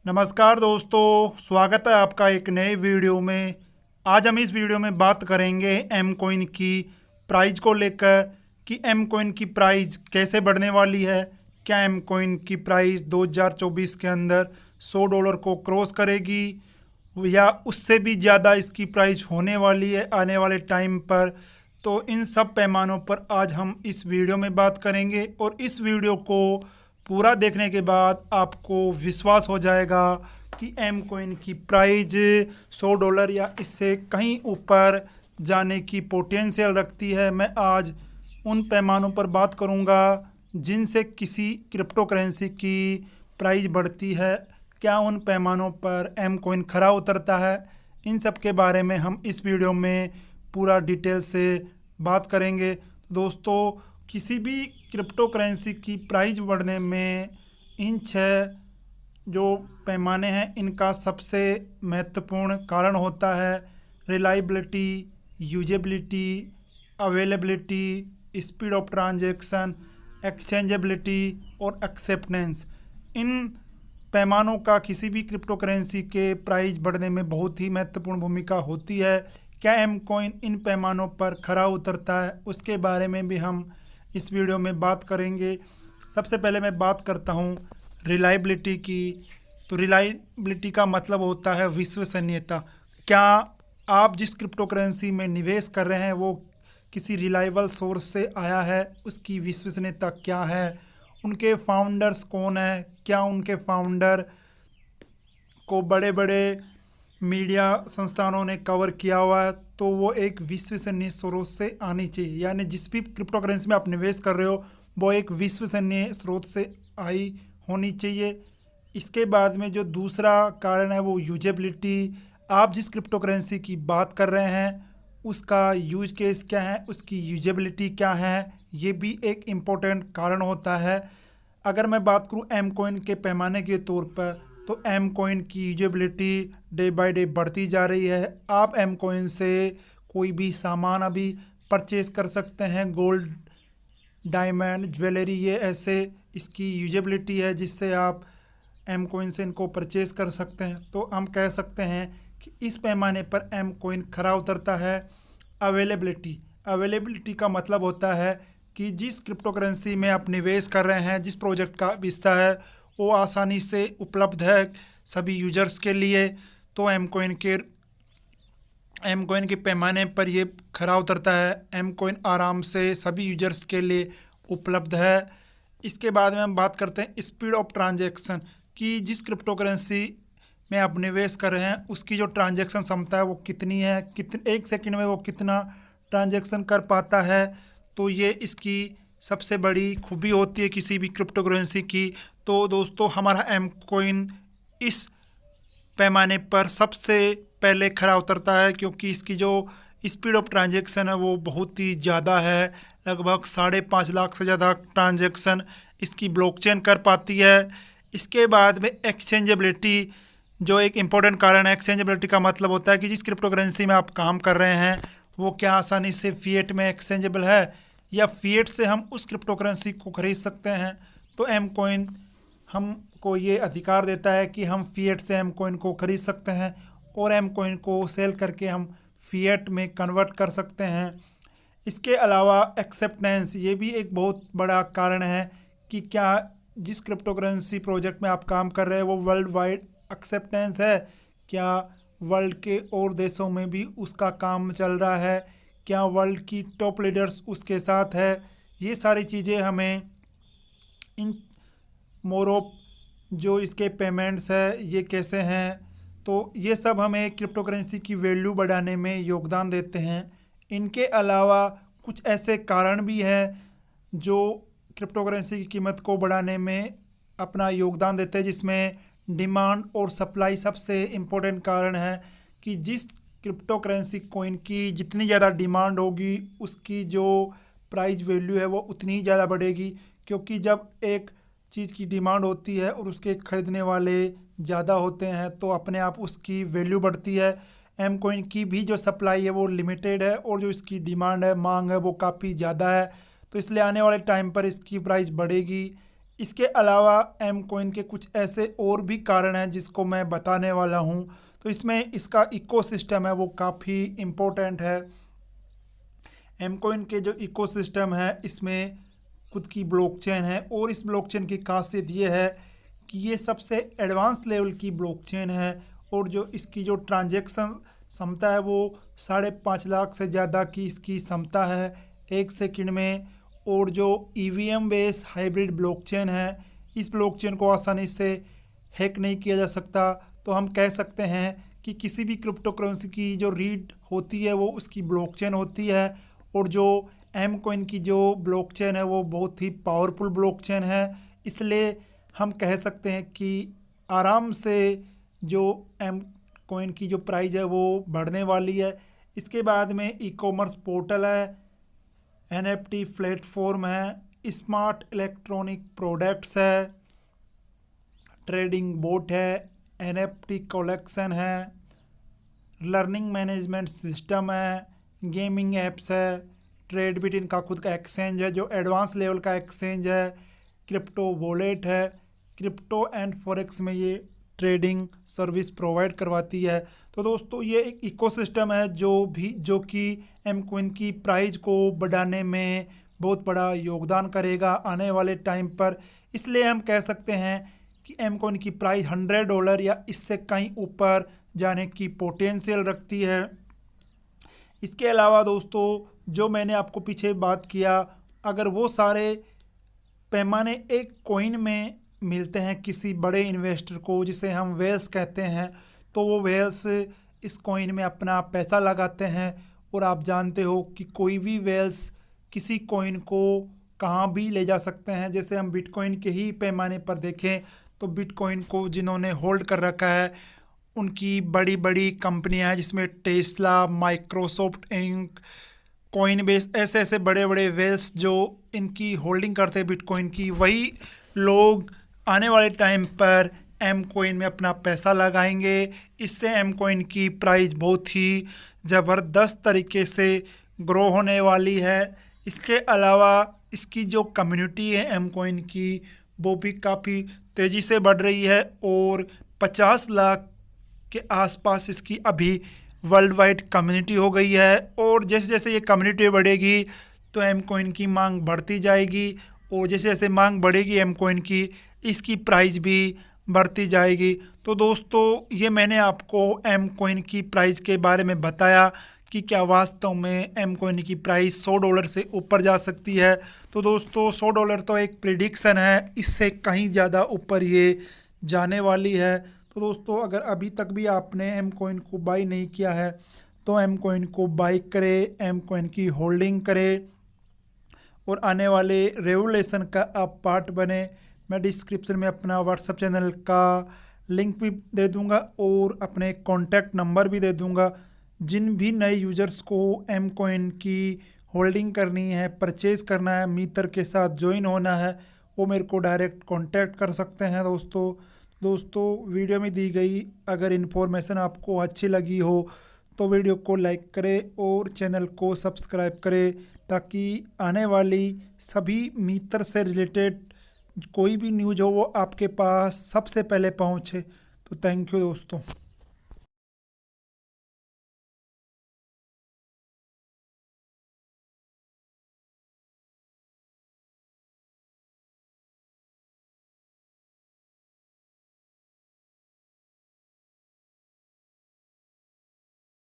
नमस्कार दोस्तों, स्वागत है आपका एक नए वीडियो में। आज हम इस वीडियो में बात करेंगे एम कॉइन की प्राइस को लेकर कि एम कॉइन की प्राइस कैसे बढ़ने वाली है। क्या एम कॉइन की प्राइस 2024 के अंदर $100 को क्रॉस करेगी या उससे भी ज़्यादा इसकी प्राइस होने वाली है आने वाले टाइम पर। तो इन सब पैमानों पर आज हम इस वीडियो में बात करेंगे और इस वीडियो को पूरा देखने के बाद आपको विश्वास हो जाएगा कि एम कॉइन की प्राइस $100 या इससे कहीं ऊपर जाने की पोटेंशियल रखती है। मैं आज उन पैमानों पर बात करूंगा जिनसे किसी क्रिप्टो करेंसी की प्राइस बढ़ती है। क्या उन पैमानों पर एम कॉइन खरा उतरता है? इन सब के बारे में हम इस वीडियो में पूरा डिटेल से बात करेंगे। दोस्तों, किसी भी क्रिप्टो करेंसी की प्राइस बढ़ने में इन 6 जो पैमाने हैं इनका सबसे महत्वपूर्ण कारण होता है reliability, usability, availability, speed of transaction, exchangeability और एक्सेप्टेंस। इन पैमानों का किसी भी क्रिप्टो करेंसी के प्राइस बढ़ने में बहुत ही महत्वपूर्ण भूमिका होती है। क्या एम कॉइन इन पैमानों पर खरा उतरता है, उसके बारे में भी हम इस वीडियो में बात करेंगे। सबसे पहले मैं बात करता हूँ रिलायबिलिटी की। तो रिलायबिलिटी का मतलब होता है विश्वसनीयता। क्या आप जिस क्रिप्टो करेंसी में निवेश कर रहे हैं वो किसी रिलायबल सोर्स से आया है, उसकी विश्वसनीयता क्या है, उनके फाउंडर्स कौन है, क्या उनके फाउंडर को बड़े बड़े मीडिया संस्थानों ने कवर किया हुआ है, तो वो एक विश्वसनीय स्रोत से आनी चाहिए। यानी जिस भी क्रिप्टो करेंसी में आप निवेश कर रहे हो वो एक विश्वसनीय स्रोत से आई होनी चाहिए। इसके बाद में जो दूसरा कारण है वो यूजेबिलिटी। आप जिस क्रिप्टो करेंसी की बात कर रहे हैं उसका यूज केस क्या है, उसकी यूजेबिलिटी क्या है, ये भी एक इम्पोर्टेंट कारण होता है। अगर मैं बात करूँ एम कॉइन के पैमाने के तौर पर, तो एम कॉइन की यूजेबिलिटी डे बाय डे बढ़ती जा रही है। आप एम कॉइन से कोई भी सामान अभी परचेज कर सकते हैं, गोल्ड, डायमंड, ज्वेलरी, ये ऐसे इसकी यूजेबिलिटी है जिससे आप एम कॉइन से इनको परचेज कर सकते हैं। तो हम कह सकते हैं कि इस पैमाने पर एम कॉइन खरा उतरता है। अवेलेबिलिटी का मतलब होता है कि जिस क्रिप्टो करेंसी में आप निवेश कर रहे हैं, जिस प्रोजेक्ट का हिस्सा है, वो आसानी से उपलब्ध है सभी यूजर्स के लिए। तो एम कॉइन के पैमाने पर ये खरा उतरता है। एम कॉइन आराम से सभी यूजर्स के लिए उपलब्ध है। इसके बाद में हम बात करते हैं स्पीड ऑफ ट्रांजैक्शन कि जिस क्रिप्टो करेंसी में आप निवेश कर रहे हैं उसकी जो ट्रांजैक्शन क्षमता है वो कितनी है, एक सेकंड में वो कितना ट्रांजैक्शन कर पाता है। तो ये इसकी सबसे बड़ी खूबी होती है किसी भी क्रिप्टो करेंसी की। तो दोस्तों, हमारा एम कॉइन इस पैमाने पर सबसे पहले खरा उतरता है क्योंकि इसकी जो स्पीड ऑफ ट्रांजैक्शन है वो बहुत ही ज़्यादा है। लगभग 5.5 लाख से ज़्यादा ट्रांजैक्शन इसकी ब्लॉकचेन कर पाती है। इसके बाद में एक्सचेंजेबिलिटी जो एक इम्पोर्टेंट कारण है। एक्सचेंजेबिलिटी का मतलब होता है कि जिस क्रिप्टो करेंसी में आप काम कर रहे हैं वो क्या आसानी से फिएट में एक्सचेंजेबल है या फिएट से हम उस क्रिप्टो करेंसी को खरीद सकते हैं। तो एम कॉइन हमको ये अधिकार देता है कि हम फिएट से एम कॉइन को खरीद सकते हैं और एम कॉइन को सेल करके हम फिएट में कन्वर्ट कर सकते हैं। इसके अलावा एक्सेप्टेंस ये भी एक बहुत बड़ा कारण है कि क्या जिस क्रिप्टो करेंसी प्रोजेक्ट में आप काम कर रहे हैं वो वर्ल्ड वाइड एक्सेप्टेंस है, क्या वर्ल्ड के और देशों में भी उसका काम चल रहा है, क्या वर्ल्ड की टॉप लीडर्स उसके साथ है। ये सारी चीज़ें हमें इन मोरोप जो इसके पेमेंट्स है ये कैसे हैं, तो ये सब हमें क्रिप्टो करेंसी की वैल्यू बढ़ाने में योगदान देते हैं। इनके अलावा कुछ ऐसे कारण भी हैं जो क्रिप्टो करेंसी की कीमत को बढ़ाने में अपना योगदान देते हैं, जिसमें डिमांड और सप्लाई सबसे इम्पोर्टेंट कारण है कि जिस क्रिप्टो करेंसी कॉइन की जितनी ज़्यादा डिमांड होगी उसकी जो प्राइस वैल्यू है वो उतनी ही ज़्यादा बढ़ेगी। क्योंकि जब एक चीज़ की डिमांड होती है और उसके ख़रीदने वाले ज़्यादा होते हैं तो अपने आप उसकी वैल्यू बढ़ती है। एम कॉइन की भी जो सप्लाई है वो लिमिटेड है और जो इसकी डिमांड है, मांग है, वो काफ़ी ज़्यादा है। तो इसलिए आने वाले टाइम पर इसकी प्राइस बढ़ेगी। इसके अलावा एम कॉइन के कुछ ऐसे और भी कारण हैं जिसको मैं बताने वाला हूं। तो इसमें इसका इकोसिस्टम है वो काफ़ी इम्पोर्टेंट है। एम कॉइन के जो इकोसिस्टम है इसमें खुद की ब्लॉकचेन है और इस ब्लॉकचेन की खासियत ये है कि ये सबसे एडवांस लेवल की ब्लॉकचेन है और जो इसकी जो ट्रांजैक्शन क्षमता है वो 5.5 लाख से ज़्यादा की इसकी क्षमता है 1 सेकंड में। और जो ईवीएम बेस हाइब्रिड ब्लॉकचेन है इस ब्लॉकचेन को आसानी से हैक नहीं किया जा सकता। तो हम कह सकते हैं कि किसी भी क्रिप्टो करेंसी की जो रीड होती है वो उसकी ब्लॉकचेन होती है और जो एम कॉइन की जो ब्लॉकचेन है वो बहुत ही पावरफुल ब्लॉकचेन है। इसलिए हम कह सकते हैं कि आराम से जो एम कॉइन की जो प्राइस है वो बढ़ने वाली है। इसके बाद में ई कॉमर्स पोर्टल है, एनएफटी प्लेटफॉर्म है, स्मार्ट इलेक्ट्रॉनिक प्रोडक्ट्स है, ट्रेडिंग बोट है, एनएफटी कलेक्शन है, लर्निंग मैनेजमेंट सिस्टम है, गेमिंग एप्स है, ट्रेड बिट इनका खुद का एक्सचेंज है जो एडवांस लेवल का एक्सचेंज है, क्रिप्टो वॉलेट है, क्रिप्टो एंड फॉरेक्स में ये ट्रेडिंग सर्विस प्रोवाइड करवाती है। तो दोस्तों ये एक इकोसिस्टम है जो कि एम कॉइन की प्राइस को बढ़ाने में बहुत बड़ा योगदान करेगा आने वाले टाइम पर। इसलिए हम कह सकते हैं कि एम कॉइन की प्राइस $100 या इससे कहीं ऊपर जाने की पोटेंशियल रखती है। इसके अलावा दोस्तों जो मैंने आपको पीछे बात किया, अगर वो सारे पैमाने एक कॉइन में मिलते हैं किसी बड़े इन्वेस्टर को जिसे हम वेल्स कहते हैं, तो वो वेल्स इस कॉइन में अपना पैसा लगाते हैं। और आप जानते हो कि कोई भी वेल्स किसी कॉइन को कहाँ भी ले जा सकते हैं। जैसे हम बिटकॉइन के ही पैमाने पर देखें तो बिटकॉइन को जिन्होंने होल्ड कर रखा है उनकी बड़ी बड़ी कंपनियां हैं जिसमें टेस्ला, माइक्रोसॉफ्ट इंक, कॉइनबेस, ऐसे ऐसे बड़े बड़े वेल्स जो इनकी होल्डिंग करते हैं बिटकॉइन की, वही लोग आने वाले टाइम पर एम कॉइन में अपना पैसा लगाएंगे। इससे एम कॉइन की प्राइस बहुत ही ज़बरदस्त तरीके से ग्रो होने वाली है। इसके अलावा इसकी जो कम्युनिटी है एम कॉइन की वो भी काफ़ी तेज़ी से बढ़ रही है और 50 लाख के आसपास इसकी अभी वर्ल्ड वाइड कम्युनिटी हो गई है। और जैसे जैसे ये कम्युनिटी बढ़ेगी तो एम कॉइन की मांग बढ़ती जाएगी और जैसे जैसे मांग बढ़ेगी एम कॉइन की इसकी प्राइस भी बढ़ती जाएगी। तो दोस्तों ये मैंने आपको एम कॉइन की प्राइस के बारे में बताया कि क्या वास्तव में एम कॉइन की प्राइस $100 से ऊपर जा सकती है। तो दोस्तों $100 तो एक प्रिडिक्शन है, इससे कहीं ज़्यादा ऊपर ये जाने वाली है। तो दोस्तों अगर अभी तक भी आपने एम कॉइन को बाई नहीं किया है तो एम कॉइन को बाई करें, एम कॉइन की होल्डिंग करें और आने वाले रेवोल्यूशन का आप पार्ट बने। मैं डिस्क्रिप्शन में अपना व्हाट्सएप चैनल का लिंक भी दे दूंगा और अपने कॉन्टैक्ट नंबर भी दे दूंगा। जिन भी नए यूजर्स को एम कॉइन की होल्डिंग करनी है, परचेज करना है, मीटर के साथ ज्वाइन होना है, वो मेरे को डायरेक्ट कांटेक्ट कर सकते हैं। दोस्तों वीडियो में दी गई अगर इन्फॉर्मेशन आपको अच्छी लगी हो तो वीडियो को लाइक करें और चैनल को सब्सक्राइब करें ताकि आने वाली सभी मीटर से रिलेटेड कोई भी न्यूज़ हो वो आपके पास सबसे पहले पहुंचे। तो थैंक यू दोस्तों।